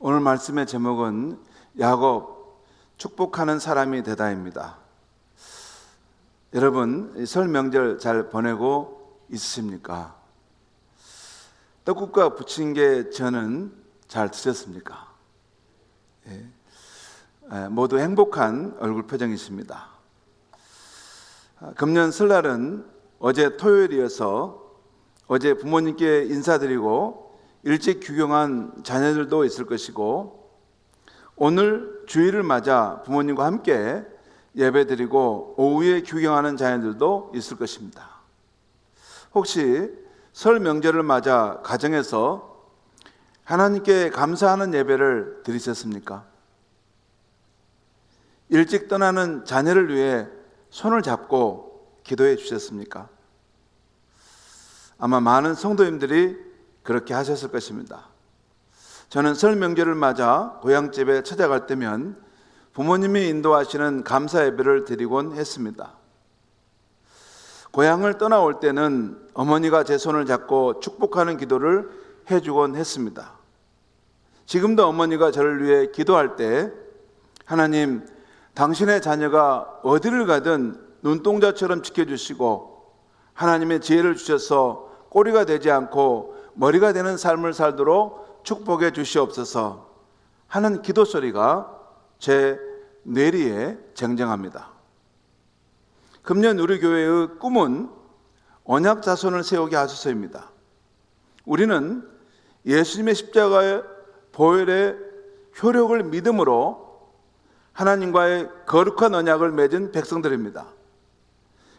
오늘 말씀의 제목은 야곱 축복하는 사람이 되다입니다. 여러분, 설 명절 잘 보내고 있으십니까? 떡국과 부침개 저는 잘 드셨습니까? 모두 행복한 얼굴 표정이십니다. 금년 설날은 어제 토요일이어서 어제 부모님께 인사드리고 일찍 귀경한 자녀들도 있을 것이고, 오늘 주일을 맞아 부모님과 함께 예배드리고 오후에 귀경하는 자녀들도 있을 것입니다. 혹시 설 명절을 맞아 가정에서 하나님께 감사하는 예배를 드리셨습니까? 일찍 떠나는 자녀를 위해 손을 잡고 기도해 주셨습니까? 아마 많은 성도님들이 그렇게 하셨을 것입니다. 저는 설 명절을 맞아 고향집에 찾아갈 때면 부모님이 인도하시는 감사 예배를 드리곤 했습니다. 고향을 떠나올 때는 어머니가 제 손을 잡고 축복하는 기도를 해주곤 했습니다. 지금도 어머니가 저를 위해 기도할 때, 하나님, 당신의 자녀가 어디를 가든 눈동자처럼 지켜주시고 하나님의 지혜를 주셔서 꼬리가 되지 않고 머리가 되는 삶을 살도록 축복해 주시옵소서 하는 기도 소리가 제 뇌리에 쟁쟁합니다. 금년 우리 교회의 꿈은 언약 자손을 세우게 하소서입니다. 우리는 예수님의 십자가의 보혈의 효력을 믿음으로 하나님과의 거룩한 언약을 맺은 백성들입니다.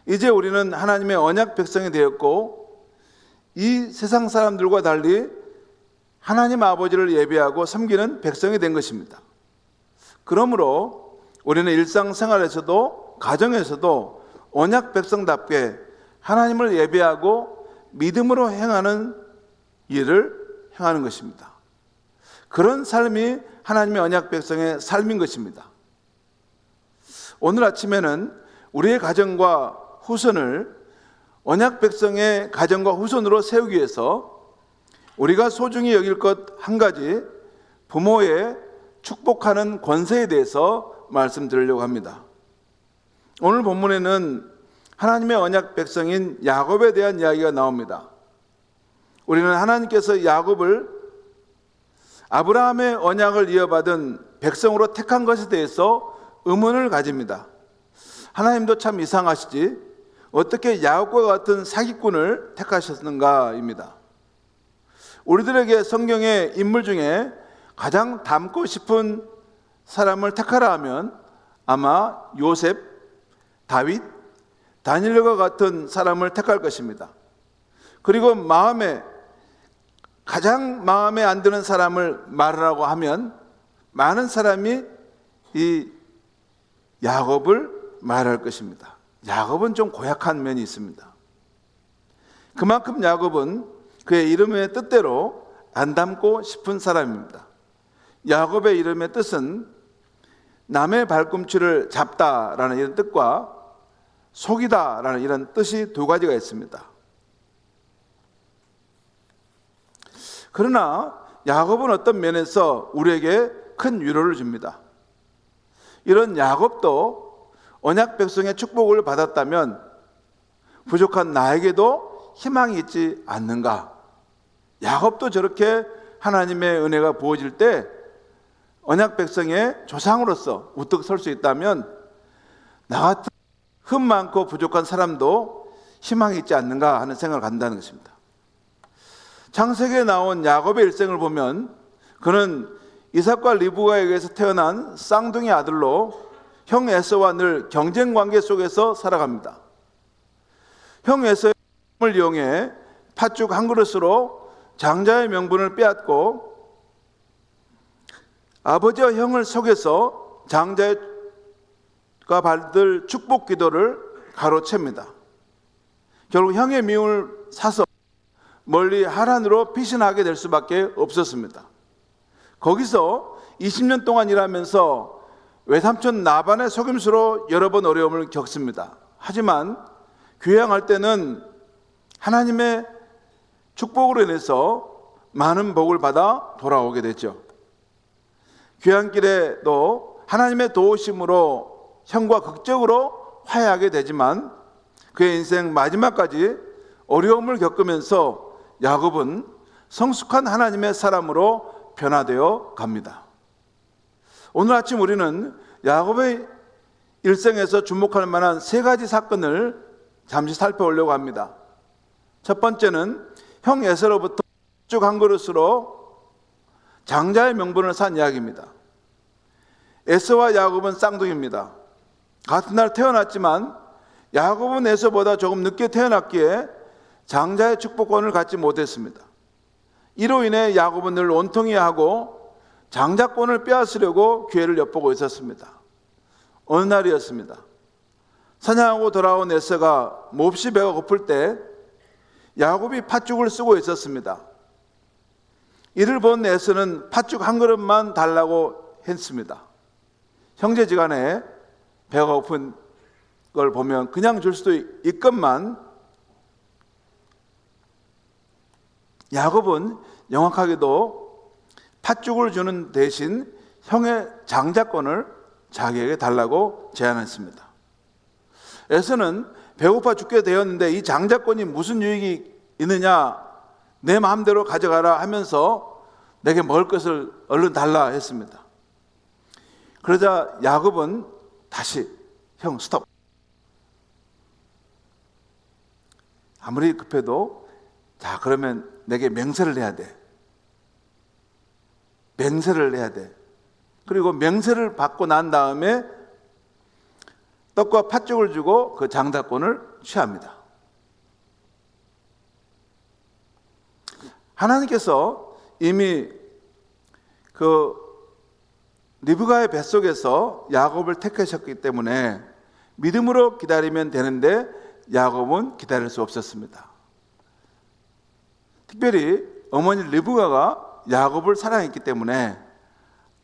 이제 우리는 하나님의 언약 백성이 되었고, 이 세상 사람들과 달리 하나님 아버지를 예배하고 섬기는 백성이 된 것입니다. 그러므로 우리는 일상생활에서도 가정에서도 언약 백성답게 하나님을 예배하고 믿음으로 행하는 일을 행하는 것입니다. 그런 삶이 하나님의 언약 백성의 삶인 것입니다. 오늘 아침에는 우리의 가정과 후손을 언약 백성의 가정과 후손으로 세우기 위해서 우리가 소중히 여길 것 한 가지, 부모의 축복하는 권세에 대해서 말씀드리려고 합니다. 오늘 본문에는 하나님의 언약 백성인 야곱에 대한 이야기가 나옵니다. 우리는 하나님께서 야곱을 아브라함의 언약을 이어받은 백성으로 택한 것에 대해서 의문을 가집니다. 하나님도 참 이상하시지, 어떻게 야곱과 같은 사기꾼을 택하셨는가입니다. 우리들에게 성경의 인물 중에 가장 닮고 싶은 사람을 택하라 하면 아마 요셉, 다윗, 다니엘과 같은 사람을 택할 것입니다. 그리고 가장 마음에 안 드는 사람을 말하라고 하면 많은 사람이 이 야곱을 말할 것입니다. 야곱은 좀 고약한 면이 있습니다. 그만큼 야곱은 그의 이름의 뜻대로 안 닮고 싶은 사람입니다. 야곱의 이름의 뜻은 남의 발꿈치를 잡다라는 이런 뜻과 속이다라는 이런 뜻이 두 가지가 있습니다. 그러나 야곱은 어떤 면에서 우리에게 큰 위로를 줍니다. 이런 야곱도 언약 백성의 축복을 받았다면 부족한 나에게도 희망이 있지 않는가? 야곱도 저렇게 하나님의 은혜가 부어질 때 언약 백성의 조상으로서 우뚝 설 수 있다면 나 같은 흠 많고 부족한 사람도 희망이 있지 않는가 하는 생각을 갖는다는 것입니다. 창세기에 나온 야곱의 일생을 보면 그는 이삭과 리브가에게서 태어난 쌍둥이 아들로 형 에서와 늘 경쟁 관계 속에서 살아갑니다. 형 에서의 힘을 이용해 팥죽 한 그릇으로 장자의 명분을 빼앗고 아버지와 형을 속여서 장자가 받을 축복 기도를 가로챕니다. 결국 형의 미움을 사서 멀리 하란으로 피신하게 될 수밖에 없었습니다. 거기서 20년 동안 일하면서 외삼촌 나반의 속임수로 여러 번 어려움을 겪습니다. 하지만 귀향할 때는 하나님의 축복으로 인해서 많은 복을 받아 돌아오게 됐죠. 귀환길에도 하나님의 도우심으로 형과 극적으로 화해하게 되지만 그의 인생 마지막까지 어려움을 겪으면서 야곱은 성숙한 하나님의 사람으로 변화되어 갑니다. 오늘 아침 우리는 야곱의 일생에서 주목할 만한 세 가지 사건을 잠시 살펴보려고 합니다. 첫 번째는 형 에서로부터 쭉 한 그릇으로 장자의 명분을 산 이야기입니다. 에서와 야곱은 쌍둥이입니다. 같은 날 태어났지만 야곱은 에서보다 조금 늦게 태어났기에 장자의 축복권을 갖지 못했습니다. 이로 인해 야곱은 늘 원통해하고 장자권을 빼앗으려고 기회를 엿보고 있었습니다. 어느 날이었습니다. 사냥하고 돌아온 에서가 몹시 배가 고플 때 야곱이 팥죽을 쓰고 있었습니다. 이를 본 에서는 팥죽 한 그릇만 달라고 했습니다. 형제지간에 배가 고픈 걸 보면 그냥 줄 수도 있건만 야곱은 영악하게도 팥죽을 주는 대신 형의 장자권을 자기에게 달라고 제안했습니다. 에서는 배고파 죽게 되었는데 이 장자권이 무슨 유익이 있느냐, 내 마음대로 가져가라 하면서 내게 먹을 것을 얼른 달라 했습니다. 그러자 야곱은 다시 형 스톱. 아무리 급해도 자 그러면 내게 맹세를 해야 돼. 맹세를 해야 돼. 그리고 맹세를 받고 난 다음에 떡과 팥죽을 주고 그 장자권을 취합니다. 하나님께서 이미 그 리브가의 뱃속에서 야곱을 택하셨기 때문에 믿음으로 기다리면 되는데 야곱은 기다릴 수 없었습니다. 특별히 어머니 리브가가 야곱을 사랑했기 때문에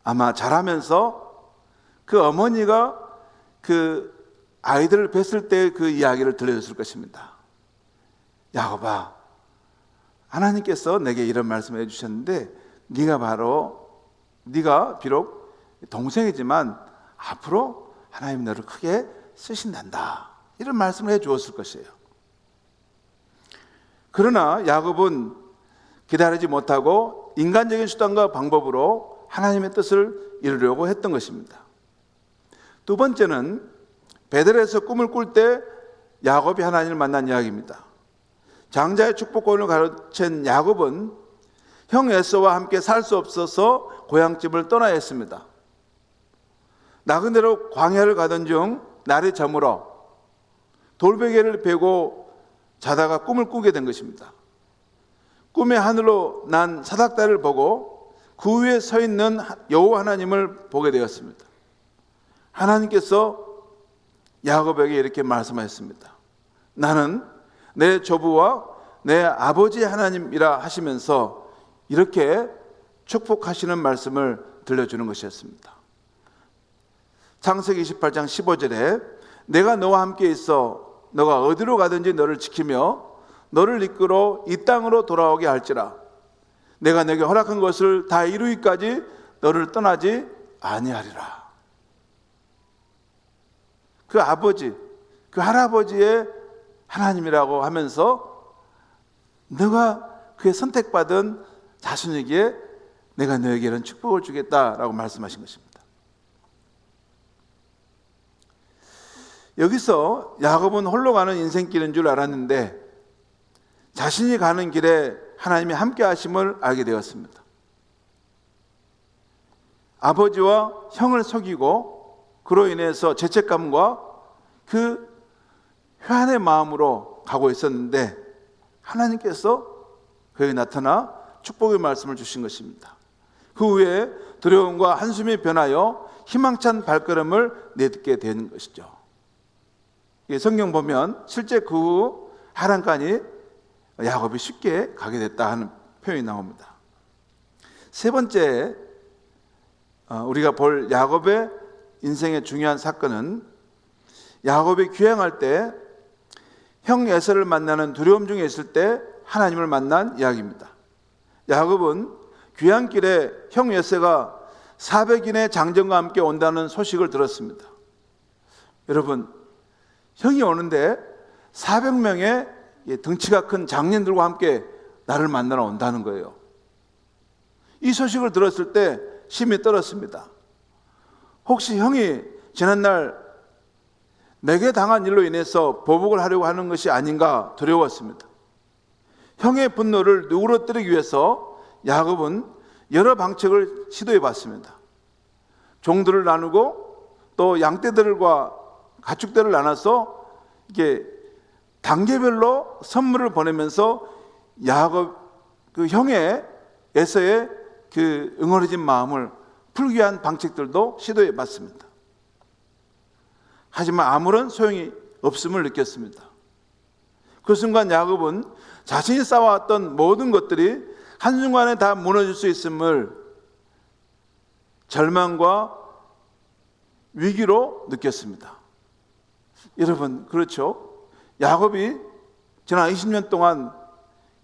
아마 자라면서 그 어머니가 그 아이들을 뵀을 때 그 이야기를 들려줬을 것입니다. 야곱아, 하나님께서 내게 이런 말씀을 해주셨는데 네가 비록 동생이지만 앞으로 하나님 너를 크게 쓰신단다, 이런 말씀을 해주었을 것이에요. 그러나 야곱은 기다리지 못하고 인간적인 수단과 방법으로 하나님의 뜻을 이루려고 했던 것입니다. 두 번째는 베델에서 꿈을 꿀 때 야곱이 하나님을 만난 이야기입니다. 장자의 축복권을 가로챈 야곱은 형 에서와 함께 살 수 없어서 고향집을 떠나야 했습니다. 나그네로 광야를 가던 중 날이 저물어 돌베개를 베고 자다가 꿈을 꾸게 된 것입니다. 꿈에 하늘로 난 사닥다리를 보고 그 위에 서 있는 여호와 하나님을 보게 되었습니다. 하나님께서 야곱에게 이렇게 말씀하셨습니다. 나는 내 조부와 내 아버지 하나님이라 하시면서 이렇게 축복하시는 말씀을 들려주는 것이었습니다. 창세기 28장 15절에 내가 너와 함께 있어 너가 어디로 가든지 너를 지키며 너를 이끌어 이 땅으로 돌아오게 할지라. 내가 내게 허락한 것을 다 이루기까지 너를 떠나지 아니하리라. 그 아버지, 그 할아버지의 하나님이라고 하면서 너가 그의 선택받은 자손에게 내가 너에게 이런 축복을 주겠다라고 말씀하신 것입니다. 여기서 야곱은 홀로 가는 인생길인 줄 알았는데 자신이 가는 길에 하나님이 함께 하심을 알게 되었습니다. 아버지와 형을 속이고 그로 인해서 죄책감과 그 회한의 마음으로 가고 있었는데 하나님께서 그에게 나타나 축복의 말씀을 주신 것입니다. 그 후에 두려움과 한숨이 변하여 희망찬 발걸음을 내딛게 되는 것이죠. 성경 보면 실제 그 후 하란까지 야곱이 쉽게 가게 됐다 하는 표현이 나옵니다. 세 번째 우리가 볼 야곱의 인생의 중요한 사건은 야곱이 귀향할 때 형 에서를 만나는 두려움 중에 있을 때 하나님을 만난 이야기입니다. 야곱은 귀향길에 형 에서가 400인의 장정과 함께 온다는 소식을 들었습니다. 여러분, 형이 오는데 400명의 덩치가 큰 장년들과 함께 나를 만나러 온다는 거예요. 이 소식을 들었을 때 심히 떨었습니다. 혹시 형이 지난날 내게 당한 일로 인해서 보복을 하려고 하는 것이 아닌가 두려웠습니다. 형의 분노를 누그러뜨리기 위해서 야곱은 여러 방책을 시도해 봤습니다. 종들을 나누고 또 양떼들과 가축들을 나눠서 이게 단계별로 선물을 보내면서 야곱 그 형의 에서의 그 응어리진 마음을 풀기 위한 방책들도 시도해 봤습니다. 하지만 아무런 소용이 없음을 느꼈습니다. 그 순간 야곱은 자신이 쌓아왔던 모든 것들이 한순간에 다 무너질 수 있음을 절망과 위기로 느꼈습니다. 여러분, 그렇죠? 야곱이 지난 20년 동안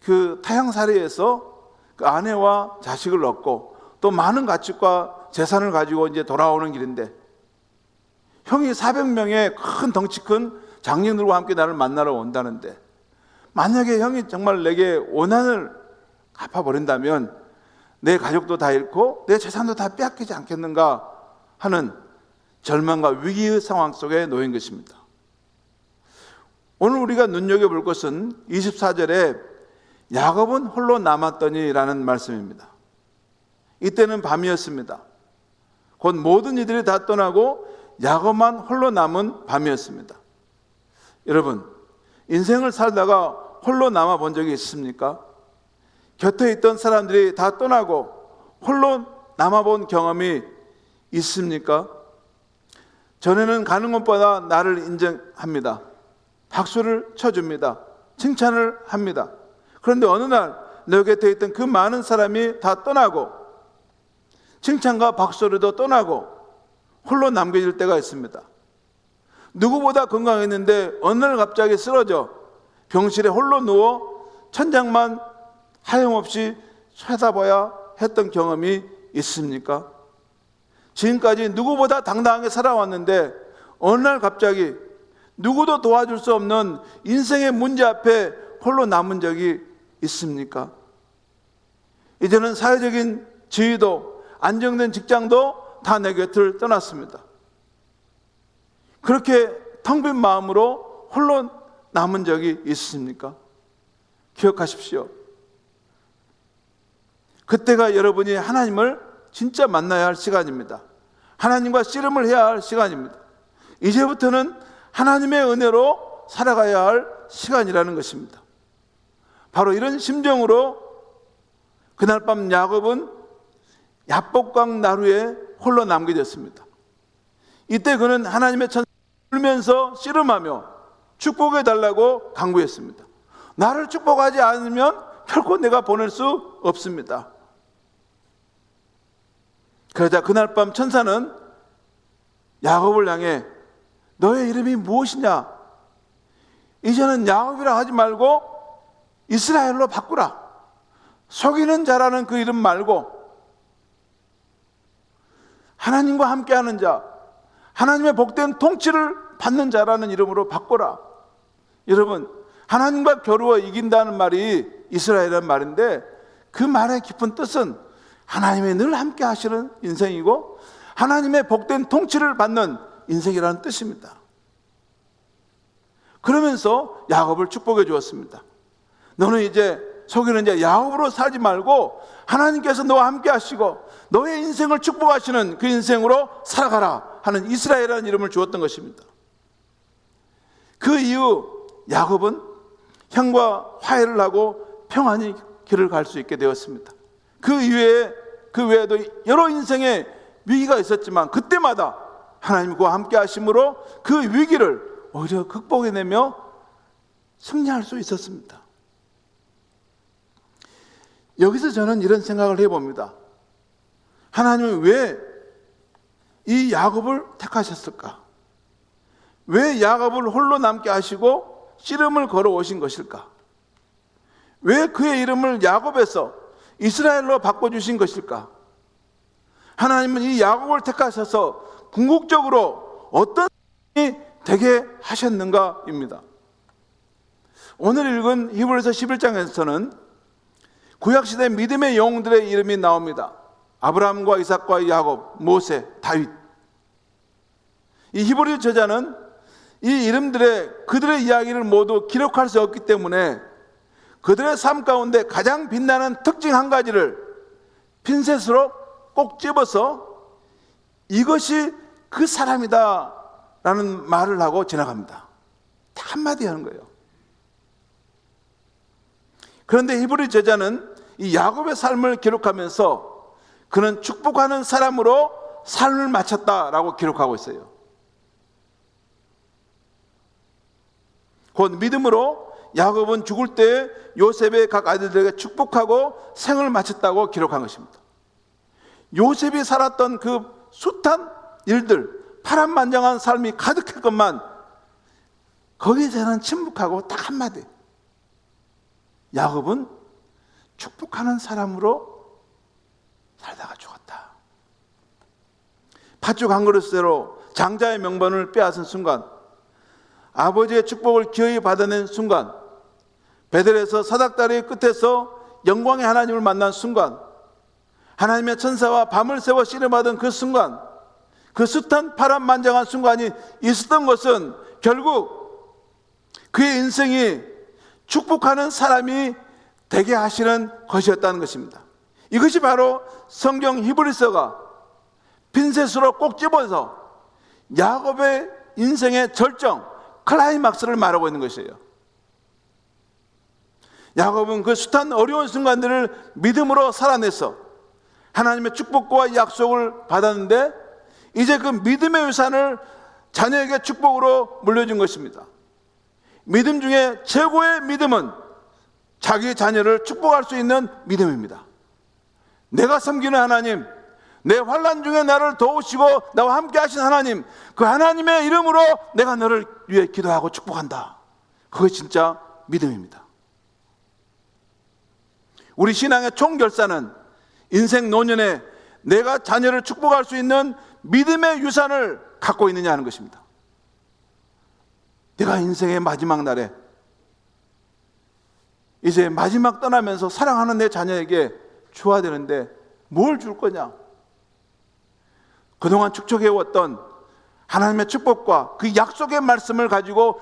그 타향살이에서 그 아내와 자식을 얻고 또 많은 가축과 재산을 가지고 이제 돌아오는 길인데, 형이 400명의 큰 덩치 큰 장년들과 함께 나를 만나러 온다는데, 만약에 형이 정말 내게 원한을 갚아버린다면 내 가족도 다 잃고 내 재산도 다 빼앗기지 않겠는가 하는 절망과 위기의 상황 속에 놓인 것입니다. 오늘 우리가 눈여겨볼 것은 24절에 야곱은 홀로 남았더니 라는 말씀입니다. 이때는 밤이었습니다. 곧 모든 이들이 다 떠나고 야곱만 홀로 남은 밤이었습니다. 여러분, 인생을 살다가 홀로 남아 본 적이 있습니까? 곁에 있던 사람들이 다 떠나고 홀로 남아 본 경험이 있습니까? 전에는 가는 곳마다 나를 인정합니다. 박수를 쳐줍니다. 칭찬을 합니다. 그런데 어느 날 내 곁에 있던 그 많은 사람이 다 떠나고 칭찬과 박수로도 떠나고 홀로 남겨질 때가 있습니다. 누구보다 건강했는데 어느 날 갑자기 쓰러져 병실에 홀로 누워 천장만 하염없이 쳐다봐야 했던 경험이 있습니까? 지금까지 누구보다 당당하게 살아왔는데 어느 날 갑자기 누구도 도와줄 수 없는 인생의 문제 앞에 홀로 남은 적이 있습니까? 이제는 사회적인 지위도 안정된 직장도 다 내 곁을 떠났습니다. 그렇게 텅 빈 마음으로 홀로 남은 적이 있습니까? 기억하십시오. 그때가 여러분이 하나님을 진짜 만나야 할 시간입니다. 하나님과 씨름을 해야 할 시간입니다. 이제부터는 하나님의 은혜로 살아가야 할 시간이라는 것입니다. 바로 이런 심정으로 그날 밤 야곱은 야복강 나루에 홀로 남겨졌습니다. 이때 그는 하나님의 천사를 울면서 씨름하며 축복해 달라고 간구했습니다. 나를 축복하지 않으면 결코 내가 보낼 수 없습니다. 그러자 그날 밤 천사는 야곱을 향해 너의 이름이 무엇이냐? 이제는 야곱이라 하지 말고 이스라엘로 바꾸라. 속이는 자라는 그 이름 말고 하나님과 함께하는 자, 하나님의 복된 통치를 받는 자라는 이름으로 바꿔라. 여러분, 하나님과 겨루어 이긴다는 말이 이스라엘이라는 말인데 그 말의 깊은 뜻은 하나님이 늘 함께 하시는 인생이고 하나님의 복된 통치를 받는 인생이라는 뜻입니다. 그러면서 야곱을 축복해 주었습니다. 너는 이제 속이는 자 야곱으로 살지 말고 하나님께서 너와 함께 하시고 너의 인생을 축복하시는 그 인생으로 살아가라 하는 이스라엘이라는 이름을 주었던 것입니다. 그 이후 야곱은 형과 화해를 하고 평안히 길을 갈 수 있게 되었습니다. 그 외에도 여러 인생의 위기가 있었지만 그때마다 하나님과 함께 하심으로 그 위기를 오히려 극복해내며 승리할 수 있었습니다. 여기서 저는 이런 생각을 해봅니다. 하나님은 왜 이 야곱을 택하셨을까? 왜 야곱을 홀로 남게 하시고 씨름을 걸어오신 것일까? 왜 그의 이름을 야곱에서 이스라엘로 바꿔주신 것일까? 하나님은 이 야곱을 택하셔서 궁극적으로 어떤 사람이 되게 하셨는가입니다. 오늘 읽은 히브리서 11장에서는 구약시대 믿음의 영웅들의 이름이 나옵니다. 아브라함과 이삭과 야곱, 모세, 다윗. 이 히브리 저자는 이 이름들의 그들의 이야기를 모두 기록할 수 없기 때문에 그들의 삶 가운데 가장 빛나는 특징 한 가지를 핀셋으로 꼭 집어서 이것이 그 사람이다 라는 말을 하고 지나갑니다. 딱 한마디 하는 거예요. 그런데 히브리 저자는 이 야곱의 삶을 기록하면서 그는 축복하는 사람으로 삶을 마쳤다라고 기록하고 있어요. 곧 믿음으로 야곱은 죽을 때 요셉의 각 아들들에게 축복하고 생을 마쳤다고 기록한 것입니다. 요셉이 살았던 그 숱한 일들, 파란만장한 삶이 가득했건만 거기에서는 침묵하고 딱 한마디, 야곱은 축복하는 사람으로 살다가 죽었다. 팥죽 한 그릇으로 장자의 명분을 빼앗은 순간, 아버지의 축복을 기어이 받아낸 순간, 베델에서 사닥다리 끝에서 영광의 하나님을 만난 순간, 하나님의 천사와 밤을 새워 씨름하던 그 순간, 그 숱한 파란만장한 순간이 있었던 것은 결국 그의 인생이 축복하는 사람이 되게 하시는 것이었다는 것입니다. 이것이 바로 성경 히브리서가 핀셋으로 꼭 집어서 야곱의 인생의 절정, 클라이막스를 말하고 있는 것이에요. 야곱은 그 숱한 어려운 순간들을 믿음으로 살아내서 하나님의 축복과 약속을 받았는데 이제 그 믿음의 유산을 자녀에게 축복으로 물려준 것입니다. 믿음 중에 최고의 믿음은 자기 자녀를 축복할 수 있는 믿음입니다. 내가 섬기는 하나님, 내 환난 중에 나를 도우시고 나와 함께 하신 하나님, 그 하나님의 이름으로 내가 너를 위해 기도하고 축복한다. 그게 진짜 믿음입니다. 우리 신앙의 총결사는 인생 노년에 내가 자녀를 축복할 수 있는 믿음의 유산을 갖고 있느냐 하는 것입니다. 내가 인생의 마지막 날에 이제 마지막 떠나면서 사랑하는 내 자녀에게 줘야 되는데 뭘 줄 거냐? 그동안 축적해왔던 하나님의 축복과 그 약속의 말씀을 가지고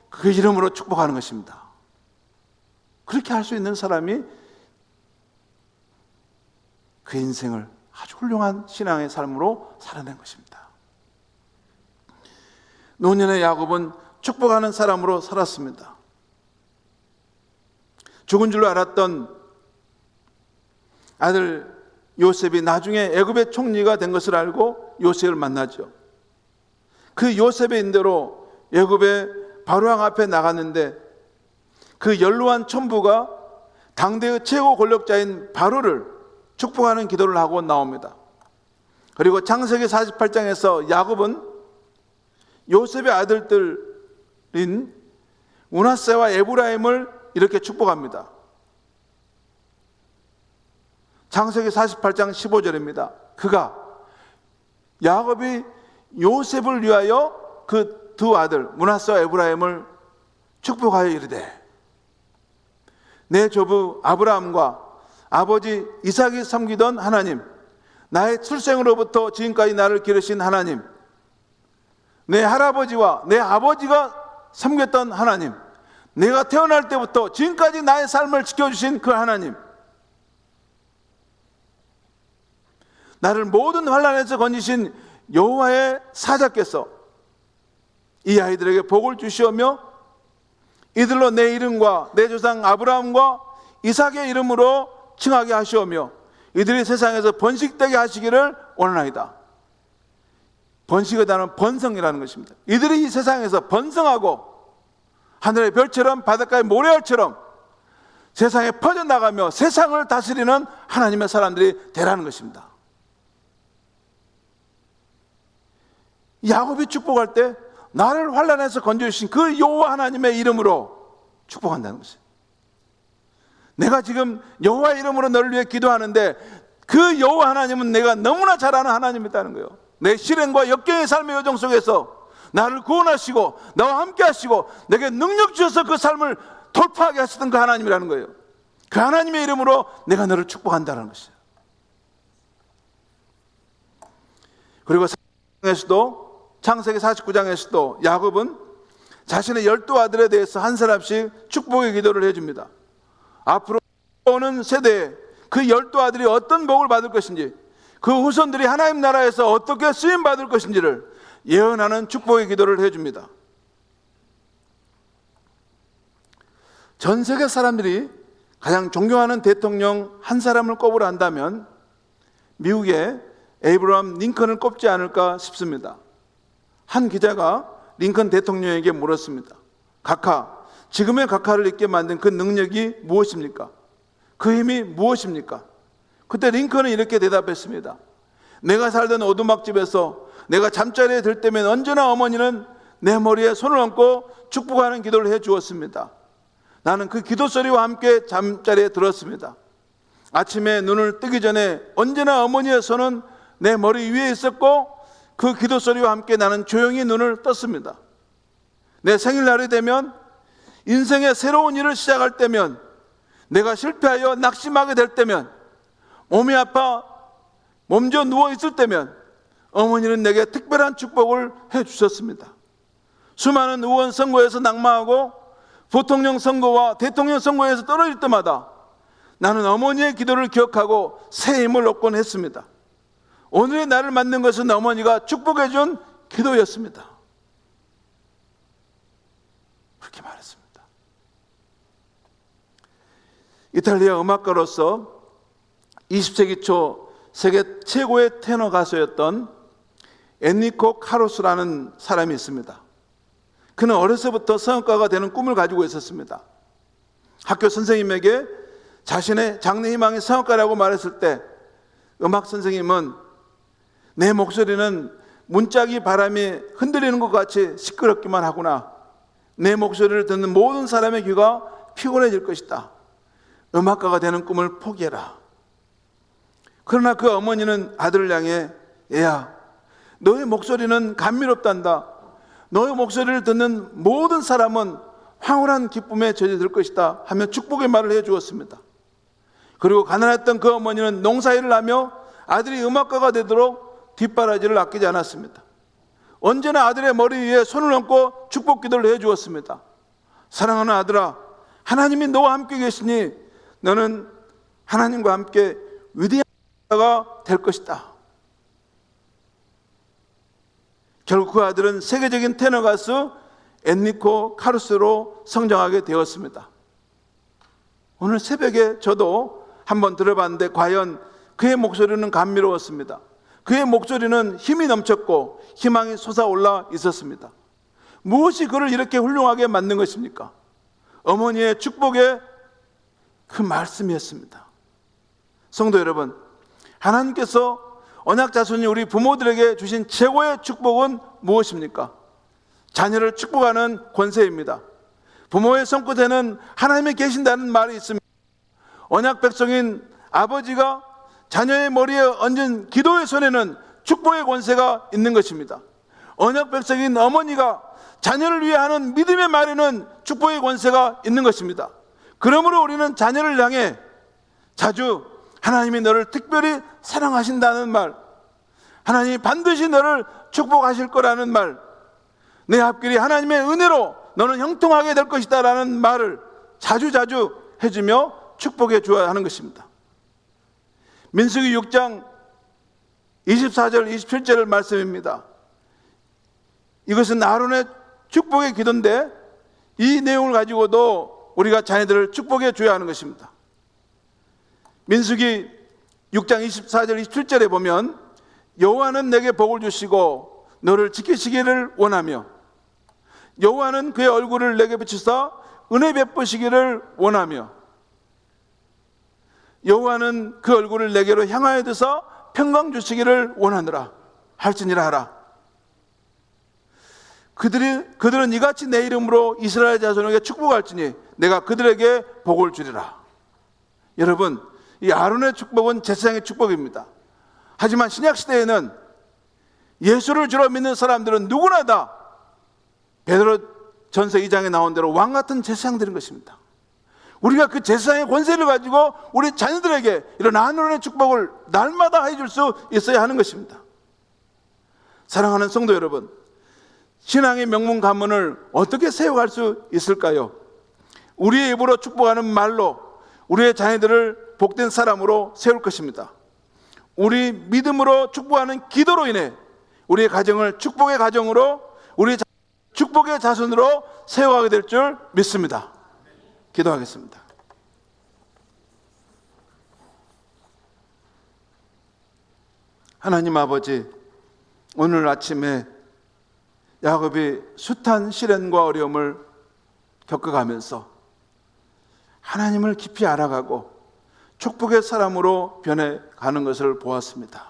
그 이름으로 축복하는 것입니다. 그렇게 할 수 있는 사람이 그 인생을 아주 훌륭한 신앙의 삶으로 살아낸 것입니다. 노년의 야곱은 축복하는 사람으로 살았습니다. 죽은 줄로 알았던 아들 요셉이 나중에 애굽의 총리가 된 것을 알고 요셉을 만나죠. 그 요셉의 인도로 애굽의 바로왕 앞에 나갔는데 그 연로한 촌부가 당대의 최고 권력자인 바로를 축복하는 기도를 하고 나옵니다. 그리고 창세기 48장에서 야곱은 요셉의 아들들인 므낫세와 에브라임을 이렇게 축복합니다. 창세기 48장 15절입니다. 그가 야곱이 요셉을 위하여 그 두 아들 므낫세와 에브라임을 축복하여 이르되 내 조부 아브라함과 아버지 이삭이 섬기던 하나님, 나의 출생으로부터 지금까지 나를 기르신 하나님, 내 할아버지와 내 아버지가 섬겼던 하나님, 내가 태어날 때부터 지금까지 나의 삶을 지켜주신 그 하나님, 나를 모든 환난에서 건지신 여호와의 사자께서 이 아이들에게 복을 주시오며 이들로 내 이름과 내 조상 아브라함과 이삭의 이름으로 칭하게 하시오며 이들이 세상에서 번식되게 하시기를 원하나이다. 번식의 단어는 번성이라는 것입니다. 이들이 이 세상에서 번성하고 하늘의 별처럼 바닷가의 모래알처럼 세상에 퍼져나가며 세상을 다스리는 하나님의 사람들이 되라는 것입니다. 야곱이 축복할 때 나를 환난에서 건져주신 그 여호와 하나님의 이름으로 축복한다는 것이에요. 내가 지금 여호와 이름으로 너를 위해 기도하는데 그 여호와 하나님은 내가 너무나 잘 아는 하나님이라는 거예요. 내 실행과 역경의 삶의 여정 속에서 나를 구원하시고 나와 함께 하시고 내게 능력 주셔서 그 삶을 돌파하게 하시던 그 하나님이라는 거예요. 그 하나님의 이름으로 내가 너를 축복한다는 것이에요. 그리고 창세기 49장에서도 야곱은 자신의 12아들에 대해서 한 사람씩 축복의 기도를 해줍니다. 앞으로 오는 세대에 그 12아들이 어떤 복을 받을 것인지, 그 후손들이 하나님 나라에서 어떻게 쓰임 받을 것인지를 예언하는 축복의 기도를 해줍니다. 전 세계 사람들이 가장 존경하는 대통령 한 사람을 꼽으라 한다면 미국의 에이브러함 링컨을 꼽지 않을까 싶습니다. 한 기자가 링컨 대통령에게 물었습니다. 지금의 각하를 있게 만든 그 능력이 무엇입니까? 그 힘이 무엇입니까? 그때 링컨은 이렇게 대답했습니다. 내가 살던 오두막집에서 내가 잠자리에 들 때면 언제나 어머니는 내 머리에 손을 얹고 축복하는 기도를 해 주었습니다. 나는 그 기도 소리와 함께 잠자리에 들었습니다. 아침에 눈을 뜨기 전에 언제나 어머니의 손은 내 머리 위에 있었고 그 기도 소리와 함께 나는 조용히 눈을 떴습니다. 내 생일날이 되면, 인생의 새로운 일을 시작할 때면, 내가 실패하여 낙심하게 될 때면, 몸이 아파 몸져 누워 있을 때면 어머니는 내게 특별한 축복을 해 주셨습니다. 수많은 의원 선거에서 낙마하고 부통령 선거와 대통령 선거에서 떨어질 때마다 나는 어머니의 기도를 기억하고 새 힘을 얻곤 했습니다. 오늘의 나를 만든 것은 어머니가 축복해 준 기도였습니다. 그렇게 말했습니다. 이탈리아 음악가로서 20세기 초 세계 최고의 테너 가수였던 엔리코 카루소라는 사람이 있습니다. 그는 어려서부터 성악가가 되는 꿈을 가지고 있었습니다. 학교 선생님에게 자신의 장래 희망이 성악가라고 말했을 때 음악 선생님은 내 목소리는 문짝이 바람이 흔들리는 것 같이 시끄럽기만 하구나. 내 목소리를 듣는 모든 사람의 귀가 피곤해질 것이다. 음악가가 되는 꿈을 포기해라. 그러나 그 어머니는 아들을 향해 얘야, 너의 목소리는 감미롭단다. 너의 목소리를 듣는 모든 사람은 황홀한 기쁨에 젖어들 것이다 하며 축복의 말을 해주었습니다. 그리고 가난했던 그 어머니는 농사일을 하며 아들이 음악가가 되도록 뒷바라지를 아끼지 않았습니다. 언제나 아들의 머리 위에 손을 얹고 축복 기도를 해주었습니다. 사랑하는 아들아, 하나님이 너와 함께 계시니 너는 하나님과 함께 위대한 자가 될 것이다. 결국 그 아들은 세계적인 테너 가수 엔리코 카루소로 성장하게 되었습니다. 오늘 새벽에 저도 한번 들어봤는데 과연 그의 목소리는 감미로웠습니다. 그의 목소리는 힘이 넘쳤고 희망이 솟아올라 있었습니다. 무엇이 그를 이렇게 훌륭하게 만든 것입니까? 어머니의 축복의 그 말씀이었습니다. 성도 여러분, 하나님께서 언약 자손이 우리 부모들에게 주신 최고의 축복은 무엇입니까? 자녀를 축복하는 권세입니다. 부모의 손끝에는 하나님이 계신다는 말이 있습니다. 언약 백성인 아버지가 자녀의 머리에 얹은 기도의 손에는 축복의 권세가 있는 것입니다. 언약 백성인 어머니가 자녀를 위해 하는 믿음의 말에는 축복의 권세가 있는 것입니다. 그러므로 우리는 자녀를 향해 자주 하나님이 너를 특별히 사랑하신다는 말, 하나님이 반드시 너를 축복하실 거라는 말, 내 앞길이 하나님의 은혜로 너는 형통하게 될 것이다 라는 말을 자주 해주며 축복해 주어야 하는 것입니다. 민수기 6장 24절 27절 말씀입니다. 이것은 아론의 축복의 기도인데 이 내용을 가지고도 우리가 자녀들을 축복해 줘야 하는 것입니다. 민수기 6장 24절 27절에 보면 여호와는 내게 복을 주시고 너를 지키시기를 원하며 여호와는 그의 얼굴을 내게 비추사 은혜 베푸시기를 원하며 여호와는 그 얼굴을 내게로 향하여 드사 평강 주시기를 원하느라 할지니라 하라. 그들은 이같이 내 이름으로 이스라엘 자손에게 축복할지니 내가 그들에게 복을 주리라. 여러분, 이 아론의 축복은 제사장의 축복입니다. 하지만 신약시대에는 예수를 주로 믿는 사람들은 누구나 다 베드로 전서 2장에 나온 대로 왕같은 제사장들인 것입니다. 우리가 그 제사장의 권세를 가지고 우리 자녀들에게 이런 아론의 축복을 날마다 해줄 수 있어야 하는 것입니다. 사랑하는 성도 여러분, 신앙의 명문 가문을 어떻게 세워갈 수 있을까요? 우리의 입으로 축복하는 말로 우리의 자녀들을 복된 사람으로 세울 것입니다. 우리 믿음으로 축복하는 기도로 인해 우리의 가정을 축복의 가정으로, 우리 축복의 자손으로 세워가게 될 줄 믿습니다. 기도하겠습니다. 하나님 아버지, 오늘 아침에 야곱이 숱한 시련과 어려움을 겪어가면서 하나님을 깊이 알아가고 축복의 사람으로 변해가는 것을 보았습니다.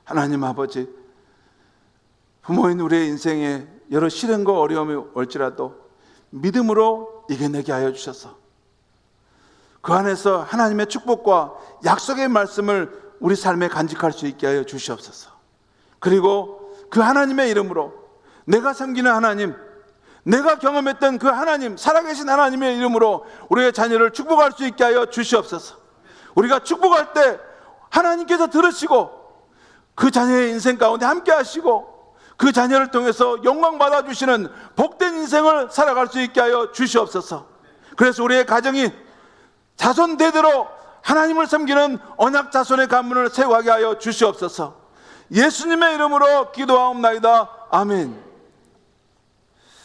하나님 아버지, 부모인 우리의 인생에 여러 시련과 어려움이 올지라도 믿음으로 이겨내게 하여 주셔서 그 안에서 하나님의 축복과 약속의 말씀을 우리 삶에 간직할 수 있게 하여 주시옵소서. 그리고 그 하나님의 이름으로 내가 섬기는 하나님, 내가 경험했던 그 하나님, 살아계신 하나님의 이름으로 우리의 자녀를 축복할 수 있게 하여 주시옵소서. 우리가 축복할 때 하나님께서 들으시고 그 자녀의 인생 가운데 함께 하시고 그 자녀를 통해서 영광 받아주시는 복된 인생을 살아갈 수 있게 하여 주시옵소서. 그래서 우리의 가정이 자손 대대로 하나님을 섬기는 언약 자손의 가문을 세워가게 하여 주시옵소서. 예수님의 이름으로 기도하옵나이다. 아멘.